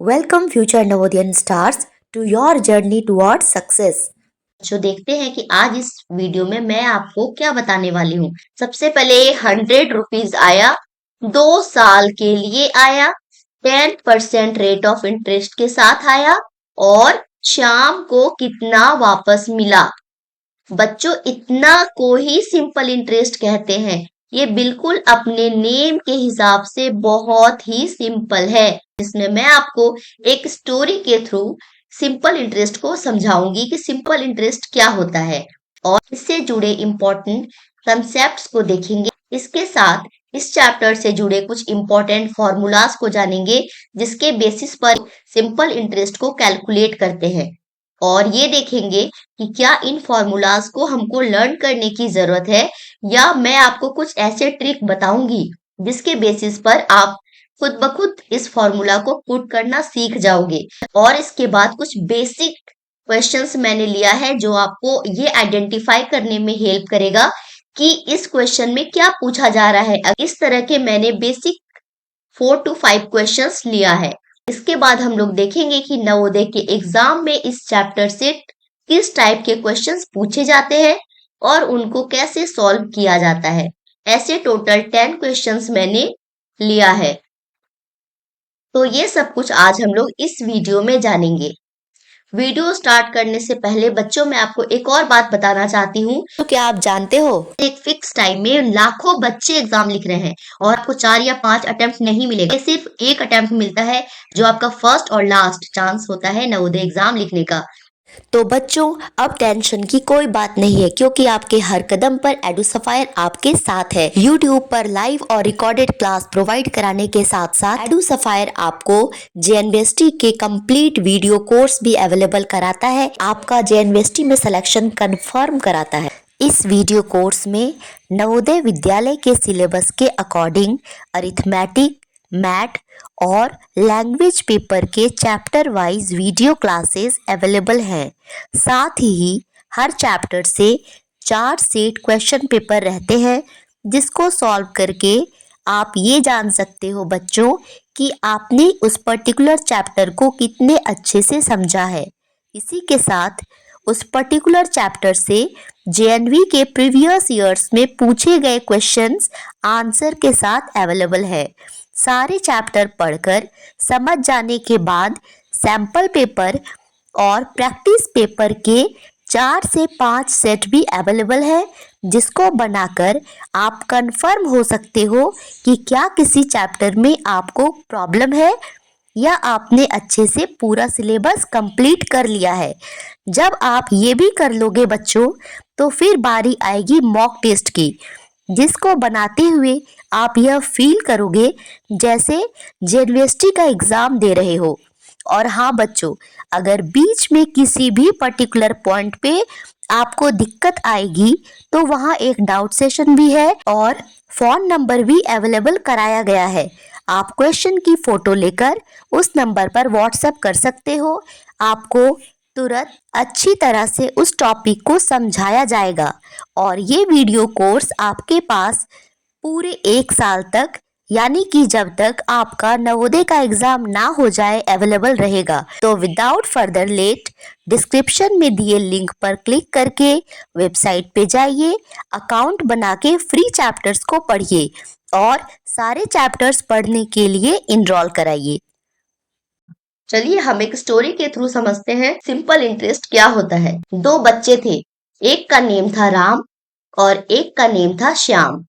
Welcome future Navodaiyan stars to your journey towards success. जो देखते हैं कि आज इस वीडियो में मैं आपको क्या बताने वाली हूँ। सबसे पहले 100 रुपीज आया, 2 साल के लिए आया, 10% रेट ऑफ इंटरेस्ट के साथ आया और शाम को कितना वापस मिला। बच्चों, इतना को ही सिंपल इंटरेस्ट कहते हैं। ये बिल्कुल अपने नेम के हिसाब से बहुत ही सिंपल है, जिसमें मैं आपको एक स्टोरी के थ्रू सिंपल इंटरेस्ट को समझाऊंगी कि सिंपल इंटरेस्ट क्या होता है और इससे जुड़े इम्पोर्टेंट कंसेप्ट्स को देखेंगे। इसके साथ इस चैप्टर से जुड़े कुछ इम्पोर्टेंट फॉर्मूलाज को जानेंगे, जिसके बेसिस पर सिंपल इंटरेस्ट को कैलकुलेट करते हैं। और ये देखेंगे कि क्या इन फॉर्मूलाज को हमको लर्न करने की जरूरत है या मैं आपको कुछ ऐसे ट्रिक बताऊंगी जिसके बेसिस पर आप खुद ब खुद इस फॉर्मूला को पुट करना सीख जाओगे। और इसके बाद कुछ बेसिक क्वेश्चंस मैंने लिया है जो आपको ये आइडेंटिफाई करने में हेल्प करेगा कि इस क्वेश्चन में क्या पूछा जा रहा है। इस तरह के मैंने बेसिक 4 to 5 क्वेश्चंस लिया है। इसके बाद हम लोग देखेंगे कि नवोदय के एग्जाम में इस चैप्टर से किस टाइप के क्वेश्चंस पूछे जाते हैं और उनको कैसे सॉल्व किया जाता है। ऐसे टोटल 10 क्वेश्चंस मैंने लिया है। तो ये सब कुछ आज हम लोग इस वीडियो में जानेंगे। वीडियो स्टार्ट करने से पहले बच्चों, मैं आपको एक और बात बताना चाहती हूँ। तो क्या आप जानते हो एक फिक्स टाइम में लाखों बच्चे एग्जाम लिख रहे हैं और आपको 4 या 5 अटेम्प्ट नहीं मिलेगा। ये सिर्फ एक अटेम्प्ट मिलता है जो आपका फर्स्ट और लास्ट चांस होता है नवोदय एग्जाम लिखने का। तो बच्चों, अब टेंशन की कोई बात नहीं है, क्योंकि आपके हर कदम पर एडुसफायर आपके साथ है। YouTube पर लाइव और रिकॉर्डेड क्लास प्रोवाइड कराने के साथ साथ एडुसफायर आपको JNVST के कंप्लीट वीडियो कोर्स भी अवेलेबल कराता है। आपका JNVST में सिलेक्शन कंफर्म कराता है। इस वीडियो कोर्स में नवोदय विद्यालय के सिलेबस के अकॉर्डिंग अरिथमेटिक, मैथ और लैंग्वेज पेपर के chapter wise video classes available हैं। साथ ही हर चैप्टर से 4 सेट क्वेश्चन पेपर रहते हैं, जिसको सॉल्व करके आप ये जान सकते हो बच्चों कि आपने उस पर्टिकुलर चैप्टर को कितने अच्छे से समझा है। इसी के साथ उस पर्टिकुलर चैप्टर से JNV के प्रीवियस ईयर्स में पूछे गए क्वेश्चंस आंसर के साथ अवेलेबल है। सारे चैप्टर पढ़कर समझ जाने के बाद सैंपल पेपर और प्रैक्टिस पेपर के 4 से 5 सेट भी अवेलेबल है, जिसको बनाकर आप कंफर्म हो सकते हो कि क्या किसी चैप्टर में आपको प्रॉब्लम है या आपने अच्छे से पूरा सिलेबस कंप्लीट कर लिया है। जब आप ये भी कर लोगे बच्चों, तो फिर बारी आएगी मॉक टेस्ट की, जिसको बनाते हुए आप यह फील करोगे जैसे JNVST का एग्जाम दे रहे हो। और हाँ बच्चों, अगर बीच में किसी भी पर्टिकुलर पॉइंट पे आपको दिक्कत आएगी तो वहाँ एक डाउट सेशन भी है और फोन नंबर भी अवेलेबल कराया गया है। आप क्वेश्चन की फोटो लेकर उस नंबर पर व्हाट्सएप कर सकते हो। आपको तुरंत अच्छी तरह से उस टॉपिक को समझाया जाएगा और ये वीडियो कोर्स आपके पास पूरे 1 साल तक, यानी कि जब तक आपका नवोदय का एग्जाम ना हो जाए, अवेलेबल रहेगा। तो विदाउट फर्दर लेट डिस्क्रिप्शन में दिए लिंक पर क्लिक करके वेबसाइट पे जाइए, अकाउंट बना के फ्री चैप्टर्स को पढ़िए और सारे चैप्टर्स पढ़ने के लिए इनरोल कराइए। चलिए हम एक स्टोरी के थ्रू समझते हैं सिंपल इंटरेस्ट क्या होता है। 2 बच्चे थे, एक का नेम था राम और एक का नेम था श्याम।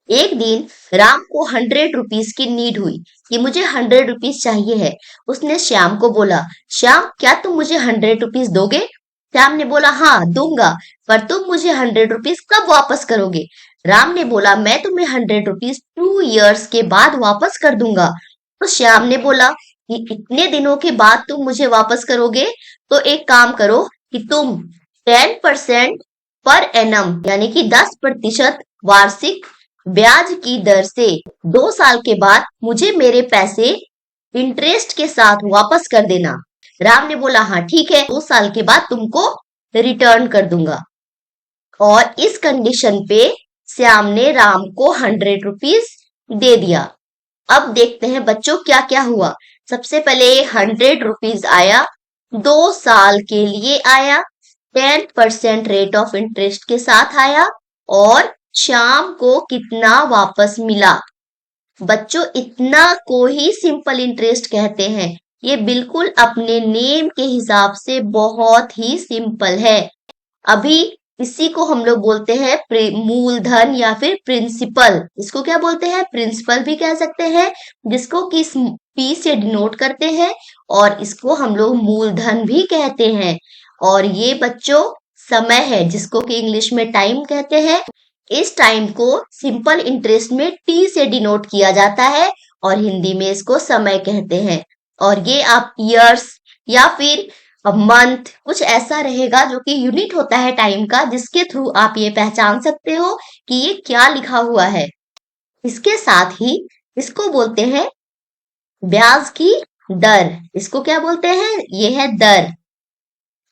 एक दिन राम को 100 रुपीज की नीड हुई कि मुझे 100 रुपीज चाहिए है। उसने श्याम को बोला, श्याम क्या तुम मुझे 100 रुपीज दोगे? श्याम ने बोला, हाँ दूंगा, पर तुम मुझे 100 रुपीज कब वापस करोगे? राम ने बोला, मैं तुम्हें 100 रुपीज 2 इयर्स के बाद वापस कर दूंगा। तो श्याम ने बोला कि इतने दिनों के बाद तुम मुझे वापस करोगे, तो एक काम करो कि तुम 10% पर एनम यानी कि 10% वार्षिक ब्याज की दर से 2 साल के बाद मुझे मेरे पैसे इंटरेस्ट के साथ वापस कर देना। राम ने बोला, हाँ ठीक है, 2 साल के बाद तुमको रिटर्न कर दूंगा। और इस कंडीशन पे श्याम ने राम को 100 रुपीज दे दिया। अब देखते हैं बच्चों क्या क्या हुआ। सबसे पले 100 रुपीज आया, 2 साल के लिए आया, 10% रेट ऑफ इंटरेस्ट के साथ आया, और शाम को कितना वापस मिला। बच्चों, इतना को ही सिंपल इंटरेस्ट कहते हैं। ये बिल्कुल अपने नेम के हिसाब से बहुत ही सिंपल है। अभी इसी को हम लोग बोलते हैं मूलधन या फिर प्रिंसिपल। इसको क्या बोलते हैं? प्रिंसिपल भी कह सकते हैं, जिसको कि पी से डिनोट करते हैं, और इसको हम लोग मूलधन भी कहते हैं। और ये बच्चों समय है, जिसको कि इंग्लिश में टाइम कहते हैं। इस टाइम को सिंपल इंटरेस्ट में टी से डिनोट किया जाता है, और हिंदी में इसको समय कहते हैं। और ये आप ईयर्स या फिर मंथ कुछ ऐसा रहेगा जो कि यूनिट होता है टाइम का, जिसके थ्रू आप ये पहचान सकते हो कि ये क्या लिखा हुआ है। इसके साथ ही इसको बोलते हैं ब्याज की दर। इसको क्या बोलते हैं? ये है दर,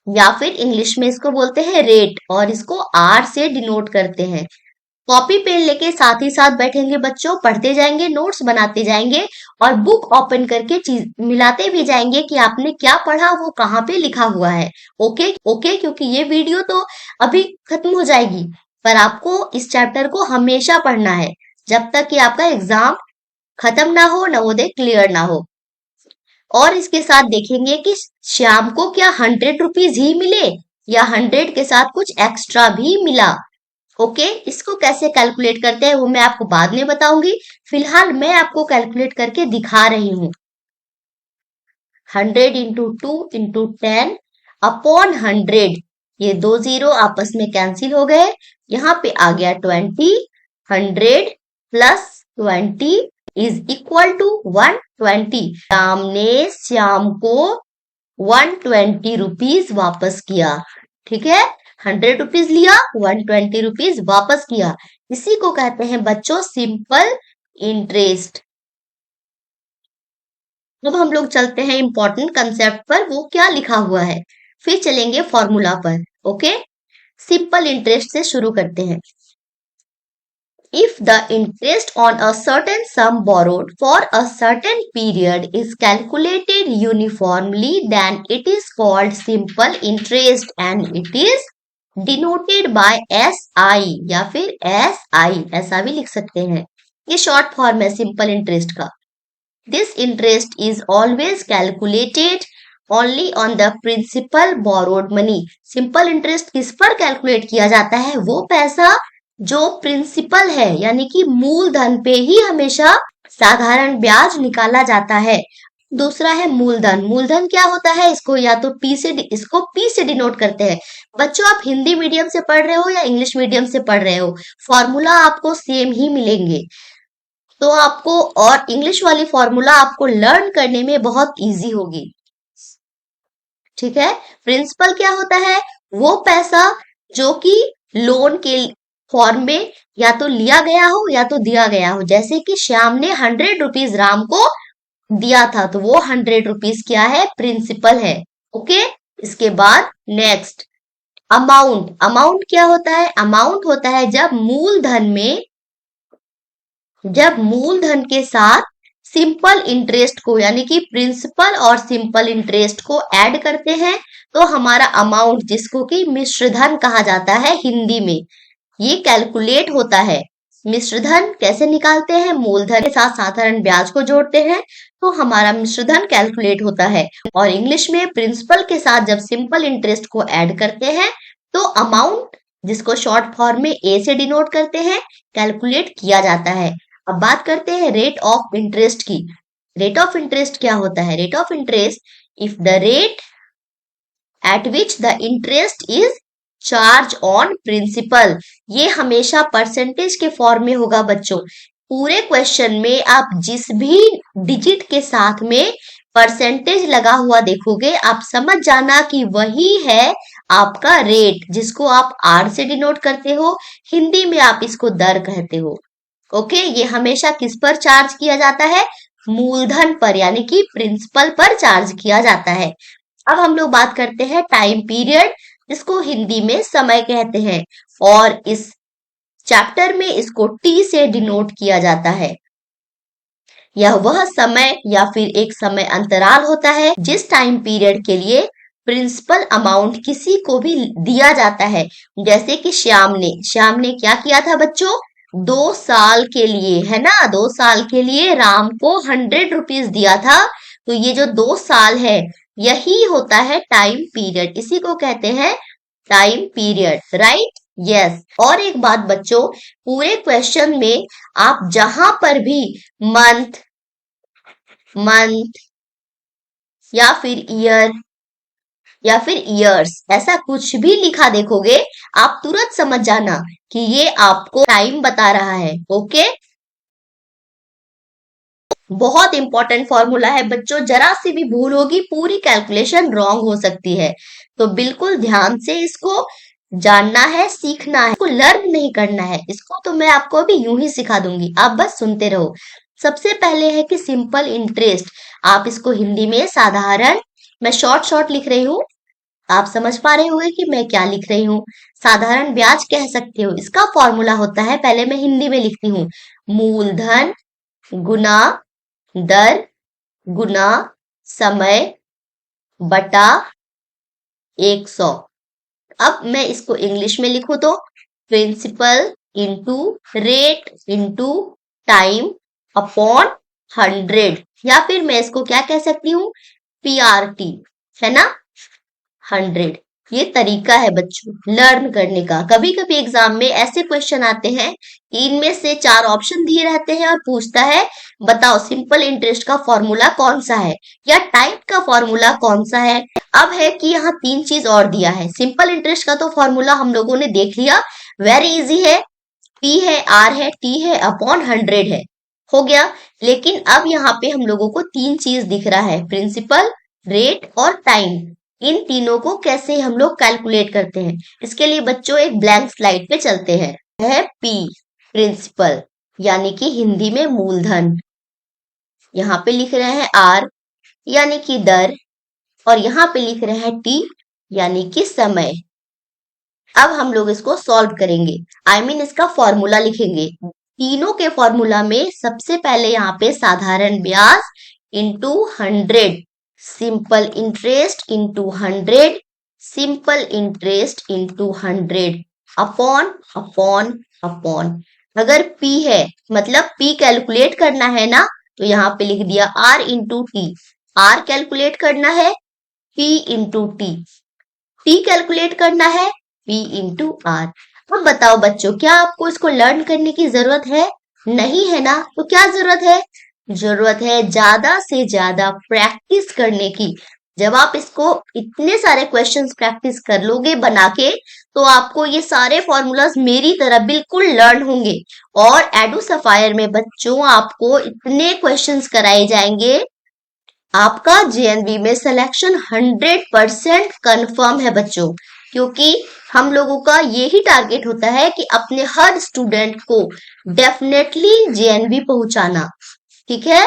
या फिर इंग्लिश में इसको बोलते हैं रेट, और इसको आर से डिनोट करते हैं। कॉपी पेन लेके साथ ही साथ बैठेंगे बच्चों, पढ़ते जाएंगे, नोट्स बनाते जाएंगे, और बुक ओपन करके चीज मिलाते भी जाएंगे कि आपने क्या पढ़ा, वो कहाँ पे लिखा हुआ है। ओके ओके, क्योंकि ये वीडियो तो अभी खत्म हो जाएगी, पर आपको इस चैप्टर को हमेशा पढ़ना है, जब तक कि आपका एग्जाम खत्म ना हो, नवोदय क्लियर ना हो। और इसके साथ देखेंगे कि श्याम को क्या 100 रुपीज ही मिले, या 100 के साथ कुछ एक्स्ट्रा भी मिला। ओके, इसको कैसे कैलकुलेट करते हैं वो मैं आपको बाद में बताऊंगी। फिलहाल मैं आपको कैलकुलेट करके दिखा रही हूँ। 100 इंटू 2 इंटू 10 अपॉन 100, ये 2 जीरो आपस में कैंसिल हो गए। यहाँ पे आ गया 20, 100 plus 20 is equal to 120। Ram ने श्याम को 120 रुपीज वापस किया। ठीक है, 100 रुपीज लिया, 120 रुपीज वापस किया। इसी को कहते हैं बच्चों सिंपल इंटरेस्ट। अब हम लोग चलते हैं इंपॉर्टेंट कंसेप्ट पर, वो क्या लिखा हुआ है, फिर चलेंगे फॉर्मूला पर। ओके, सिंपल इंटरेस्ट से शुरू करते हैं। If the interest on a certain sum borrowed for a certain period is calculated uniformly, then it is called simple interest and it is denoted by SI या फिर SI, ऐसा भी लिख सकते हैं। ये शॉर्ट फॉर्म है सिंपल इंटरेस्ट का। This interest is always calculated only on the principal borrowed money. Simple interest किस पर कैलकुलेट किया जाता है? वो पैसा जो प्रिंसिपल है, यानी कि मूलधन पे ही हमेशा साधारण ब्याज निकाला जाता है। दूसरा है मूलधन। मूलधन क्या होता है? इसको या तो पी से डिनोट करते हैं। बच्चों, आप हिंदी मीडियम से पढ़ रहे हो या इंग्लिश मीडियम से पढ़ रहे हो, फॉर्मूला आपको सेम ही मिलेंगे, तो आपको और इंग्लिश वाली फॉर्मूला आपको लर्न करने में बहुत इजी होगी। ठीक है, प्रिंसिपल क्या होता है? वो पैसा जो कि लोन के फॉर्म में या तो लिया गया हो या तो दिया गया हो। जैसे कि श्याम ने 100 रुपीज राम को दिया था, तो वो 100 रुपीज क्या है? प्रिंसिपल है। ओके, इसके बाद नेक्स्ट अमाउंट। अमाउंट क्या होता है? अमाउंट होता है जब मूलधन के साथ सिंपल इंटरेस्ट को, यानी कि प्रिंसिपल और सिंपल इंटरेस्ट को ऐड करते हैं, तो हमारा अमाउंट, जिसको कि मिश्रधन कहा जाता है हिंदी में, ये कैलकुलेट होता है। मिश्रधन कैसे निकालते हैं? मूलधन के साथ साधारण ब्याज को जोड़ते हैं, तो हमारा मिश्रधन कैलकुलेट होता है। और इंग्लिश में प्रिंसिपल के साथ जब सिंपल इंटरेस्ट को ऐड करते हैं, तो अमाउंट, जिसको शॉर्ट फॉर्म में ए से डिनोट करते हैं, कैलकुलेट किया जाता है। अब बात करते हैं रेट ऑफ इंटरेस्ट की। रेट ऑफ इंटरेस्ट क्या होता है? Rate of interest, if the rate at which the interest is charge on principal, ये हमेशा परसेंटेज के फॉर्म में होगा बच्चों। पूरे क्वेश्चन में आप जिस भी डिजिट के साथ में परसेंटेज लगा हुआ देखोगे, आप समझ जाना कि वही है आपका रेट, जिसको आप आर से डिनोट करते हो। हिंदी में आप इसको दर कहते हो। ओके, ये हमेशा किस पर चार्ज किया जाता है? मूलधन पर, यानी कि प्रिंसिपल पर चार्ज किया जाता है। अब हम लोग बात करते हैं टाइम पीरियड, जिसको हिंदी में समय कहते हैं, और इस चैप्टर में इसको टी से डिनोट किया जाता है। यह वह समय या फिर एक समय अंतराल होता है जिस टाइम पीरियड के लिए प्रिंसिपल अमाउंट किसी को भी दिया जाता है। जैसे कि श्याम ने क्या किया था बच्चों, 2 साल के लिए, है ना, 2 साल के लिए राम को 100 रुपीज दिया था। तो ये जो 2 साल है यही होता है टाइम पीरियड, इसी को कहते हैं टाइम पीरियड, राइट। यस। और एक बात बच्चों, पूरे क्वेश्चन में आप जहां पर भी मंथ मंथ या फिर ईयर या फिर ईयर्स ऐसा कुछ भी लिखा देखोगे, आप तुरंत समझ जाना कि ये आपको टाइम बता रहा है। ओके, बहुत इंपॉर्टेंट फॉर्मूला है बच्चों, जरा सी भी भूल होगी पूरी कैलकुलेशन रॉन्ग हो सकती है। तो बिल्कुल ध्यान से इसको जानना है, सीखना है, इसको लर्न नहीं करना है। इसको तो मैं आपको अभी यूं ही सिखा दूंगी, आप बस सुनते रहो। सबसे पहले है कि सिंपल इंटरेस्ट, आप इसको हिंदी में साधारण, मैं शॉर्ट शॉर्ट लिख रही हूँ, आप समझ पा रहे होंगे कि मैं क्या लिख रही हूँ। साधारण ब्याज कह सकते हो। इसका फॉर्मूला होता है, पहले मैं हिंदी में लिखती हूँ, मूलधन गुना दर गुना समय बटा 100। अब मैं इसको इंग्लिश में लिखूं तो principal into rate into time upon 100, या फिर मैं इसको क्या कह सकती हूँ, PRT, है ना, 100। ये तरीका है बच्चों लर्न करने का। कभी कभी एग्जाम में ऐसे क्वेश्चन आते हैं, इनमें से 4 ऑप्शन दिए रहते हैं और पूछता है बताओ सिंपल इंटरेस्ट का फॉर्मूला कौन सा है या टाइम का फॉर्मूला कौन सा है। अब है कि यहाँ 3 चीज और दिया है। सिंपल इंटरेस्ट का तो फॉर्मूला हम लोगों ने देख लिया, वेरी इजी है, P है, R है, T है अपॉन 100 है, हो गया। लेकिन अब यहाँ पे हम लोगों को 3 चीज दिख रहा है, प्रिंसिपल, रेट और टाइम। इन तीनों को कैसे हम लोग कैलकुलेट करते हैं, इसके लिए बच्चों एक ब्लैंक स्लाइड पे चलते हैं। है P प्रिंसिपल, यानी कि हिंदी में मूलधन, यहाँ पे लिख रहे हैं R यानी कि दर, और यहाँ पे लिख रहे हैं T यानी कि समय। अब हम लोग इसको सॉल्व करेंगे, इसका फॉर्मूला लिखेंगे। तीनों के फॉर्मूला में सबसे पहले यहाँ पे साधारण ब्याज into 100, simple interest into 100, simple interest into 100 upon upon upon. अगर P है मतलब P कैलकुलेट करना है ना, तो यहाँ पे लिख दिया R into T. R calculate करना है, P into T. T calculate करना है, P इंटू R। अब बताओ बच्चों, क्या आपको इसको लर्न करने की जरूरत है? नहीं है ना, तो क्या जरूरत है? जरूरत है ज्यादा से ज्यादा प्रैक्टिस करने की। जब आप इसको इतने सारे क्वेश्चंस प्रैक्टिस कर लोगे बना के, तो आपको ये सारे फॉर्मूलाज मेरी तरह बिल्कुल लर्न होंगे। और एडू सफायर में बच्चों आपको इतने क्वेश्चंस कराए जाएंगे, आपका JNV में सिलेक्शन 100% कंफर्म है बच्चों, क्योंकि हम लोगों का यही टारगेट होता है कि अपने हर स्टूडेंट को डेफिनेटली JNV पहुंचाना। ठीक है,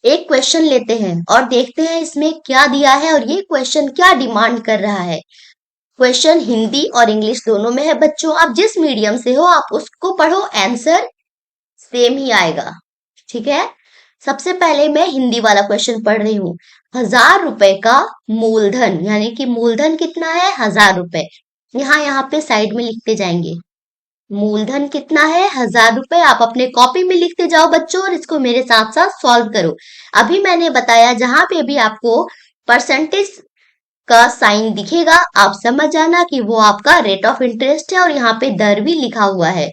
एक क्वेश्चन लेते हैं और देखते हैं इसमें क्या दिया है और ये क्वेश्चन क्या डिमांड कर रहा है। क्वेश्चन हिंदी और इंग्लिश दोनों में है बच्चों, आप जिस मीडियम से हो आप उसको पढ़ो, आंसर सेम ही आएगा। ठीक है, सबसे पहले मैं हिंदी वाला क्वेश्चन पढ़ रही हूँ। 1000 रुपए का मूलधन, यानी कि मूलधन कितना है, 1000 रुपए। यहाँ पे साइड में लिखते जाएंगे, मूलधन कितना है, 1000 रुपए। आप अपने कॉपी में लिखते जाओ बच्चों और इसको मेरे साथ साथ सॉल्व करो। अभी मैंने बताया जहां पे भी आपको परसेंटेज का साइन दिखेगा, आप समझ जाना कि वो आपका रेट ऑफ इंटरेस्ट है, और यहाँ पे दर भी लिखा हुआ है।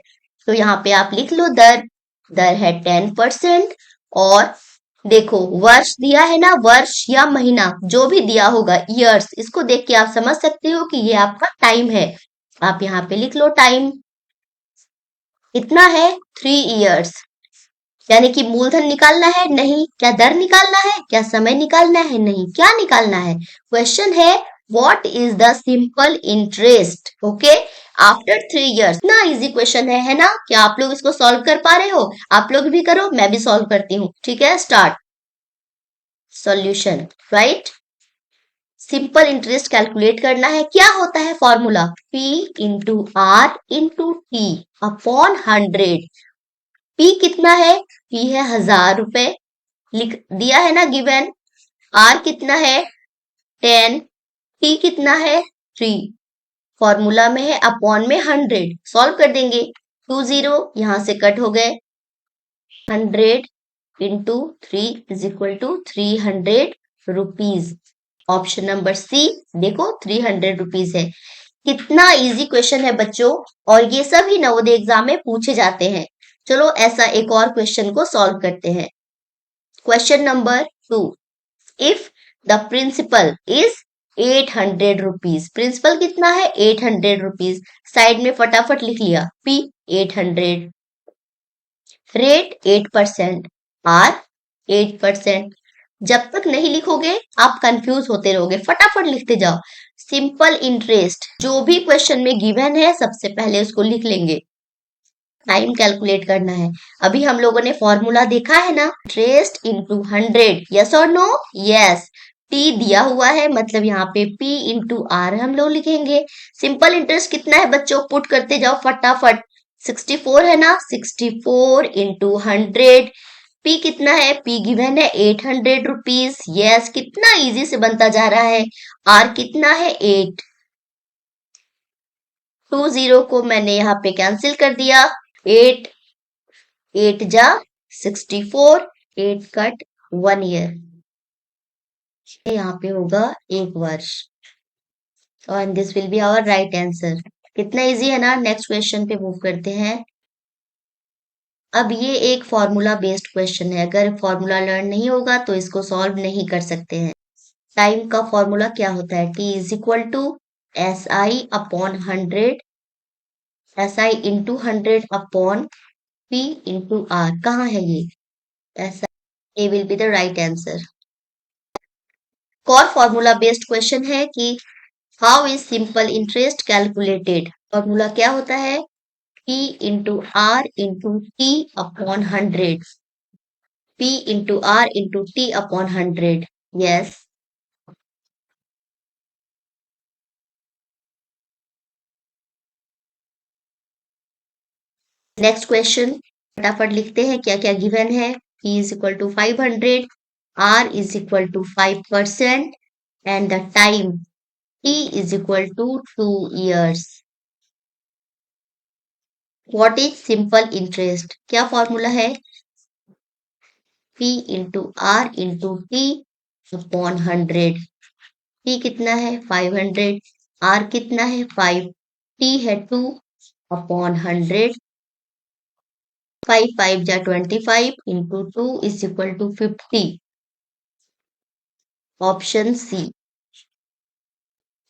तो यहाँ पे आप लिख लो दर, दर है 10%। और देखो वर्ष दिया है ना, वर्ष या महीना जो भी दिया होगा, ईयर्स, इसको देख के आप समझ सकते हो कि ये आपका टाइम है। आप यहाँ पे लिख लो टाइम कितना है, 3 इयर्स। यानी कि मूलधन निकालना है, नहीं। क्या दर निकालना है, क्या समय निकालना है, नहीं। क्या निकालना है, क्वेश्चन है what is the simple interest, okay, after 3 years. ना इजी क्वेश्चन है ना। क्या आप लोग इसको सॉल्व कर पा रहे हो? आप लोग भी करो, मैं भी सॉल्व करती हूँ। ठीक है, start solution. Right, simple interest calculate करना है। क्या होता है formula, P into R into T upon 100। P कितना है? P है 1000 रुपए, लिख दिया है ना गिवन। R कितना है? 10। T कितना है? 3। फॉर्मूला में है अपॉन में 100, सॉल्व कर देंगे। 20 यहां से कट हो गए, 100 into 3 is equal to 300 rupees. Option number C, देखो 300 रुपीज है। कितना इजी क्वेश्चन है बच्चों, और ये सभी नवोदय एग्जाम में पूछे जाते हैं। चलो ऐसा एक और क्वेश्चन को सॉल्व करते हैं। Question number 2, if the principal is 800 rupees. Principal कितना है? 800 रुपीज। साइड में फटाफट लिख लिया, P 800, रेट 8%, R 8%। जब तक नहीं लिखोगे आप कंफ्यूज होते रहोगे, फटाफट लिखते जाओ। सिंपल इंटरेस्ट जो भी क्वेश्चन में गिवन है सबसे पहले उसको लिख लेंगे। टाइम कैलकुलेट करना है। अभी हम लोगों ने फॉर्मूला देखा है ना, इंटरेस्ट इंटू 100, यस और नो? यस। टी दिया हुआ है, मतलब यहाँ पे P इंटू आर हम लोग लिखेंगे। सिंपल इंटरेस्ट कितना है बच्चों? पुट करते जाओ फटाफट। 64 है ना, 64 इंटू 100। P कितना है? P गिवन है 800 रुपीज। यस, कितना इजी से बनता जा रहा है। R कितना है? 8। 20 को मैंने यहाँ पे कैंसिल कर दिया। 8 8 जा 64, 8 कट 1 ईयर, यहाँ पे होगा 1 वर्ष। और this will be our right answer. कितना इजी है ना। नेक्स्ट क्वेश्चन पे मूव करते हैं। अब ये एक फॉर्मूला बेस्ड क्वेश्चन है, अगर फॉर्मूला लर्न नहीं होगा तो इसको सॉल्व नहीं कर सकते हैं। टाइम का फॉर्मूला क्या होता है? T is equal to SI upon 100, SI into 100 upon P into R। कहाँ है ये? SI, A will be the right answer. और फॉर्मूला बेस्ड क्वेश्चन है कि how is simple interest calculated. Formula क्या होता है? P into R into T upon 100, P into R into T upon 100। Yes. Next question फटाफट लिखते हैं क्या क्या गिवन है। P is equal to 500, R is equal to 5%, and the time T is equal to 2 years। What is simple interest? क्या formula है? P into R into T upon 100। P कितना है? 500, R कितना है? 5, T है 2 upon 100। 5 5 जा 25 into 2 is equal to 50। Option C.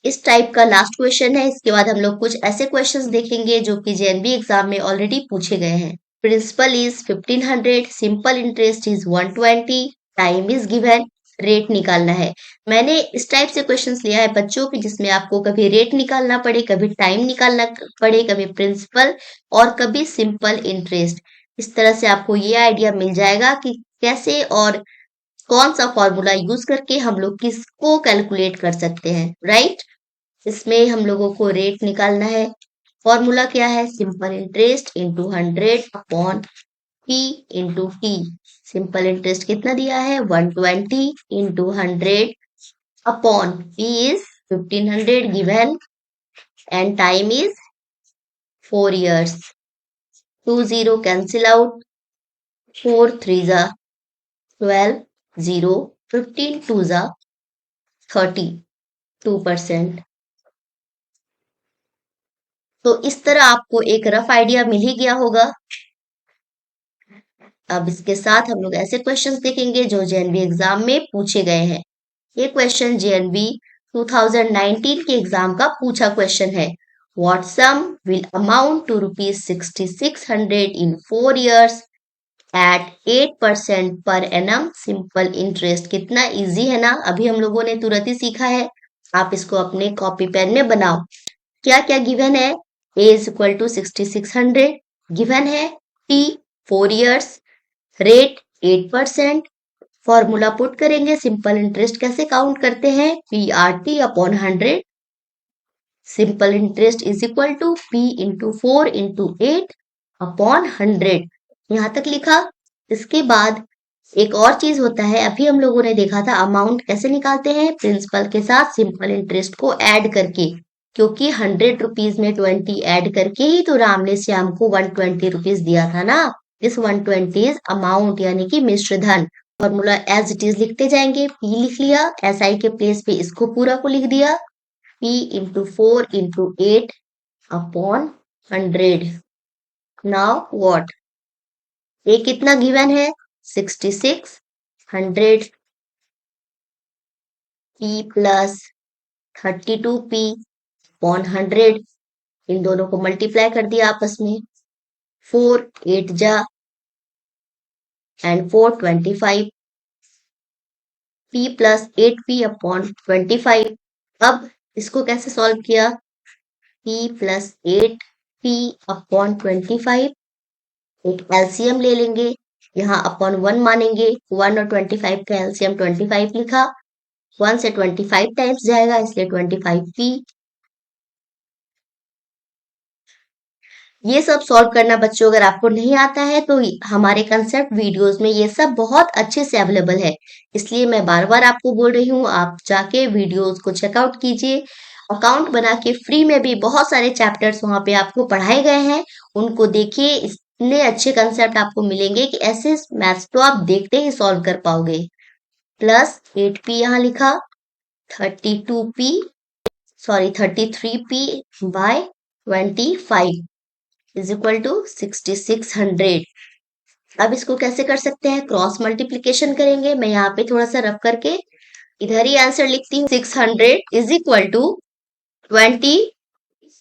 इस type का लास्ट क्वेश्चन है। इसके बाद हम लोग कुछ ऐसे क्वेश्चंस देखेंगे जो कि जेएनबी एग्जाम में ऑलरेडी पूछे गए हैं। Principal is 1500, simple interest is 120, time is given, rate निकालना है। मैंने इस टाइप से क्वेश्चंस लिया है बच्चों की जिसमें आपको कभी रेट निकालना पड़े, कभी टाइम निकालना पड़े, कभी प्रिंसिपल और कभी सिंपल इंटरेस्ट। इस तरह से आपको ये आइडिया मिल जाएगा कि कैसे और कौन सा फॉर्मूला यूज करके हम लोग किसको कैलकुलेट कर सकते हैं, राइट। इसमें हम लोगों को रेट निकालना है। फॉर्मूला क्या है? Simple interest into 100 upon P into T. Simple interest कितना दिया है? 120 into 100 upon P is 1500 given, and time is 4 years। 20 cancel out, 4 3 जा 12, 0 15 2 जा 30, 2%। तो इस तरह आपको एक रफ आइडिया मिल ही गया होगा। अब इसके साथ हम लोग ऐसे क्वेश्चंस देखेंगे जो जेएनबी एग्जाम में पूछे गए हैं। ये क्वेश्चन जेएनबी 2019 के एग्जाम का पूछा क्वेश्चन है। What sum will amount to ₹6600 in 4 years at 8% per annum simple interest. कितना इजी है ना, अभी हम लोगों ने तुरंत ही सीखा है। आप इसको अपने कॉपी पेन में बनाओ। क्या क्या गिवन है? A is equal to 6600 given है, T 4 years, rate 8%। Formula put करेंगे, सिंपल इंटरेस्ट कैसे काउंट करते हैं? PRT upon 100। Simple interest is equal to P into 4 into 8 upon 100। यहाँ तक लिखा। इसके बाद एक और चीज होता है, अभी हम लोगों ने देखा था अमाउंट कैसे निकालते हैं, प्रिंसिपल के साथ सिंपल इंटरेस्ट को ऐड करके, क्योंकि 100 रुपीज में 20 ऐड करके ही तो राम ने श्याम को 120 रुपीज दिया था ना। इस 120 इज अमाउंट यानी कि मिश्र धन। फॉर्मूला एज इट इज लिखते जाएंगे। पी लिख लिया, एसआई के प्लेस पे इसको पूरा को लिख दिया, P into 4 into 8 upon 100। Now what, A कितना गिवन है 66, 100 पी प्लस 32p अपॉन 100, इन दोनों को मल्टीप्लाई कर दिया आपस में, 4 8 जा and 4 25, p plus 8p upon 25। अब इसको कैसे सॉल्व किया, p प्लस 8p अपॉन 25, एक एलसीएम ले लेंगे, यहाँ अपॉन 1 मानेंगे, 1 और 25 का एलसीएम 25 लिखा, 1 से 25 टाइम्स जाएगा इसलिए 25p। ये सब सॉल्व करना बच्चों अगर आपको नहीं आता है तो हमारे कंसेप्ट वीडियोस में ये सब बहुत अच्छे से अवेलेबल है, इसलिए मैं बार बार आपको बोल रही हूँ आप जाके वीडियोस को चेकआउट कीजिए। अकाउंट बना के फ्री में भी बहुत सारे चैप्टर्स वहां पे आपको पढ़ाए गए हैं, उनको देखिए। इतने अच्छे कंसेप्ट आपको मिलेंगे कि ऐसे मैथ्स तो आप देखते ही सॉल्व कर पाओगे। प्लस 8p यहाँ लिखा, 32p sorry 33p by 25 is equal to 6600। अब इसको कैसे कर सकते हैं, क्रॉस मल्टीप्लीकेशन करेंगे। मैं यहाँ पे थोड़ा सा रफ करके इधर ही आंसर लिखती हूँ, 600 is equal to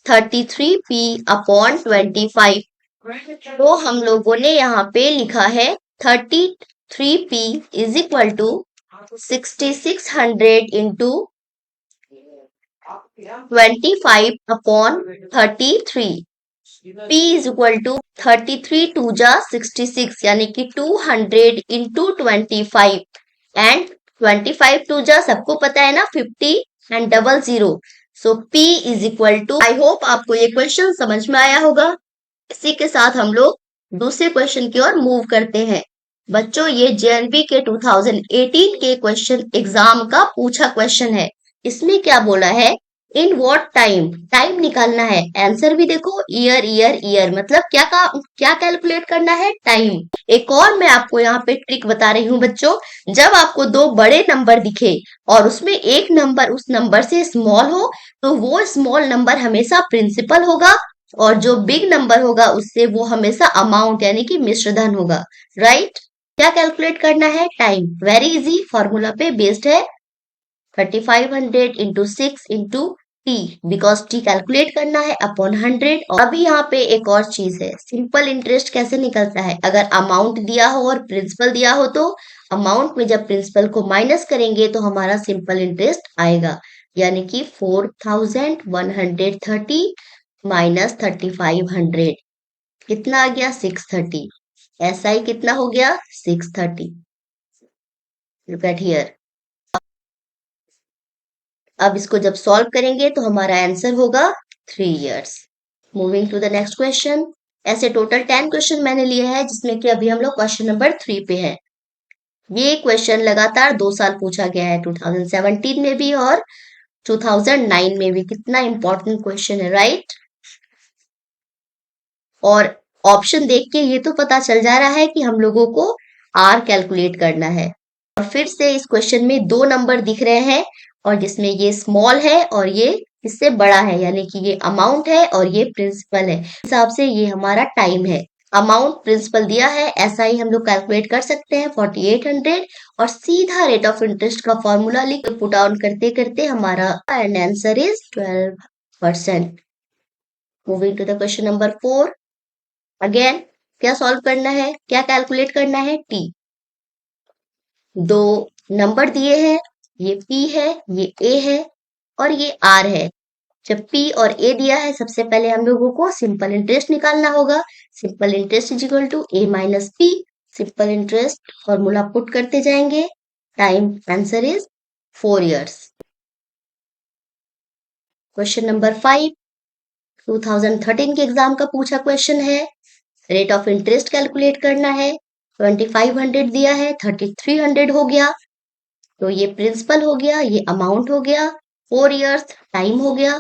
33p upon 25। तो हम लोगों ने यहाँ पे लिखा है 33p is equal to 6600 into 25 upon 33। p is equal to 33 टू जा 66 यानी कि 200 इंटू 25 एंड 25 टू जा सबको पता है ना 50 and double 0, so p is equal to. I hope आपको ये क्वेश्चन समझ में आया होगा। इसी के साथ हम लोग दूसरे क्वेश्चन की ओर मूव करते हैं। बच्चों ये जेएनबी के 2018 के क्वेश्चन एग्जाम का पूछा क्वेश्चन है। इसमें क्या बोला है, इन व्हाट टाइम, टाइम निकालना है। आंसर भी देखो, ईयर ईयर ईयर, मतलब क्या कैलकुलेट करना है, टाइम। एक और मैं आपको यहाँ पे ट्रिक बता रही हूँ बच्चों, जब आपको दो बड़े नंबर दिखे और उसमें एक नंबर उस नंबर से स्मॉल हो तो वो स्मॉल नंबर हमेशा प्रिंसिपल होगा, और जो बिग नंबर होगा उससे वो हमेशा अमाउंट यानी कि मिश्रधन होगा। राइट, क्या कैलकुलेट करना है, टाइम। वेरी इजी, फॉर्मूला पे बेस्ड है, 3500 into 6 into T, because T calculate करना है अपॉन 100। और अभी यहाँ पे एक और चीज है, सिंपल इंटरेस्ट कैसे निकलता है। अगर अमाउंट दिया हो और प्रिंसिपल दिया हो तो अमाउंट में जब प्रिंसिपल को माइनस करेंगे तो हमारा सिंपल इंटरेस्ट आएगा, यानी कि 4130 माइनस 3500 कितना आ गया 630। एसआई कितना हो गया 630। Look at here. अब इसको जब सॉल्व करेंगे तो हमारा आंसर होगा 3 years. Moving to the next question. ऐसे टोटल 10 क्वेश्चन मैंने लिए हैं, जिसमें कि अभी हम लोग क्वेश्चन नंबर 3 पे है। ये क्वेश्चन लगातार 2 साल पूछा गया है, 2017 में भी और 2009 में भी। कितना इंपॉर्टेंट क्वेश्चन है, राइट। और ऑप्शन देख के ये तो पता चल जा रहा है कि हम लोगों को आर कैलकुलेट करना है। और फिर से इस क्वेश्चन में 2 नंबर दिख रहे हैं, और जिसमें ये स्मॉल है और ये इससे बड़ा है, यानी कि ये अमाउंट है और ये प्रिंसिपल है। इस हिसाब से ये हमारा टाइम है। अमाउंट प्रिंसिपल दिया है, ऐसा ही हम लोग कैलकुलेट कर सकते हैं 4800, और सीधा रेट ऑफ इंटरेस्ट का फॉर्मूला लिख पुट डाउन करते करते हमारा answer is 12%। Moving to the question number 4। Again क्या सॉल्व करना है, क्या कैलकुलेट करना है, टी। 2 नंबर दिए हैं, ये P है, ये A है और ये R है। जब P और A दिया है, सबसे पहले हम लोगों को सिंपल इंटरेस्ट निकालना होगा। Simple interest is equal to A minus P। Simple interest formula put करते जाएंगे, time answer is 4 years. Question number 5 2013 के एग्जाम का पूछा क्वेश्चन है। रेट ऑफ इंटरेस्ट कैलकुलेट करना है, 2500 दिया है, 3300 हो गया, तो ये प्रिंसिपल हो गया, ये अमाउंट हो गया, 4 इयर्स टाइम हो गया।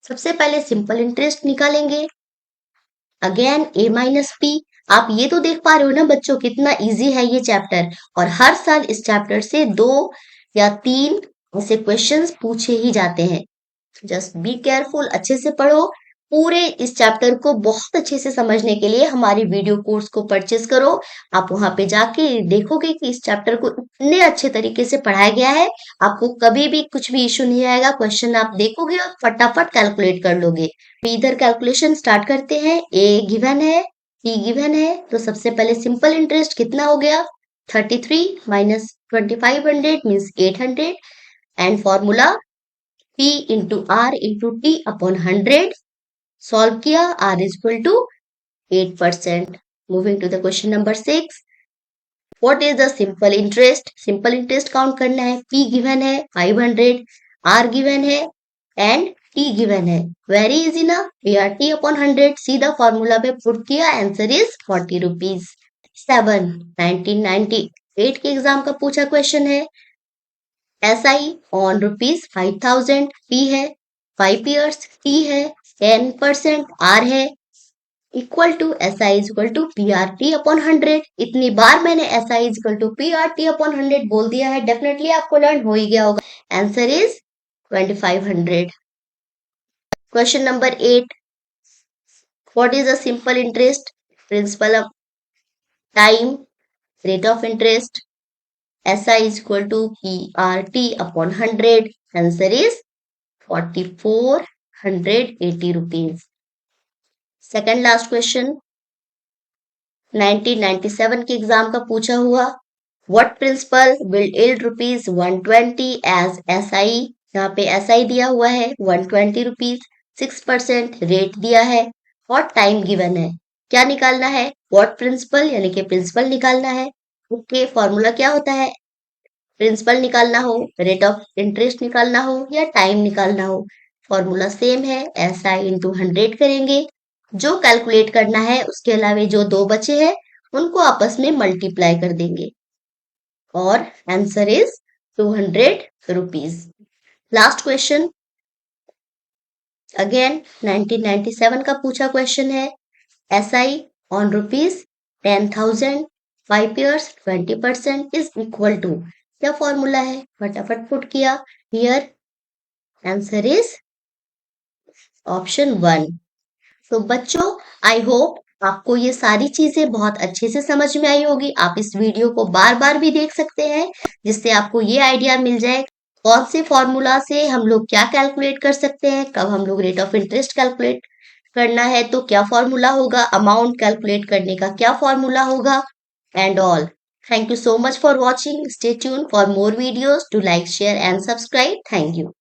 सबसे पहले सिंपल इंटरेस्ट निकालेंगे, अगेन ए माइनस पी। आप ये तो देख पा रहे हो ना बच्चों कितना इजी है ये चैप्टर, और हर साल इस चैप्टर से 2 या 3 ऐसे क्वेश्चंस पूछे ही जाते हैं। जस्ट बी केयरफुल, अच्छे से पढ़ो। पूरे इस चैप्टर को बहुत अच्छे से समझने के लिए हमारी वीडियो कोर्स को परचेस करो। आप वहां पे जाके देखोगे कि इस चैप्टर को इतने अच्छे तरीके से पढ़ाया गया है, आपको कभी भी कुछ भी इशू नहीं आएगा। क्वेश्चन आप देखोगे और फटाफट कैलकुलेट कर लोगे। इधर कैलकुलेशन स्टार्ट करते हैं। ए गिवन है, पी गिवन है, तो सबसे पहले सिंपल इंटरेस्ट कितना हो गया, 33 minus 2500 means 800, and formula P into R into T upon 100. Solve किया, R is equal to 8%. Moving to the question number 6. What is the simple interest? Simple interest count करना है। P given है 500, R given है and T given है। Very easy ना, PRT upon 100 सीधा formula पे put किया, आंसर इज 40 रुपीज। 7. 1998 के एग्जाम का पूछा क्वेश्चन है। SI on रुपीज 5000, P है 5 years, T है 10%, R है, equal to SI is equal to PRT upon 100। इतनी बार मैंने SI is equal to PRT upon 100 बोल दिया है, डेफिनेटली आपको लर्न हो ही गया होगा। Answer is 2500। Question number 8. What is a simple interest? Principle of time, rate of interest, SI is equal to PRT upon 100. Answer is 4480 rupees. Second last question. 1997 के exam का पूछा हुआ। What principal will yield rupees 120 as SI? यहाँ पे SI दिया हुआ है 120 rupees, 6% rate दिया है और टाइम गिवन है। क्या निकालना है? What principal यानी कि प्रिंसिपल निकालना है। ओके, फॉर्मूला क्या होता है? प्रिंसिपल निकालना हो, रेट ऑफ इंटरेस्ट निकालना हो या टाइम निकालना हो, फॉर्मूला सेम है, SI इंटू 100 करेंगे। जो कैलकुलेट करना है उसके अलावा जो 2 बचे हैं उनको आपस में मल्टीप्लाई कर देंगे और answer is 200 rupees. Last question, again 1997 का पूछा क्वेश्चन है। SI on rupees 10,000, 5 years 20% is equal to, क्या फॉर्मूला है? फटाफट पुट किया, हियर आंसर इज ऑप्शन 1। तो बच्चों, आई होप आपको ये सारी चीजें बहुत अच्छे से समझ में आई होगी। आप इस वीडियो को बार बार भी देख सकते हैं, जिससे आपको ये आइडिया मिल जाए कौन से फॉर्मूला से हम लोग क्या कैलकुलेट कर सकते हैं, कब हम लोग रेट ऑफ इंटरेस्ट कैलकुलेट करना है तो क्या फॉर्मूला होगा, अमाउंट कैलकुलेट करने का क्या फॉर्मूला होगा, and all. Thank you so much for watching. Stay tuned for more videos. To like, share and subscribe. Thank you.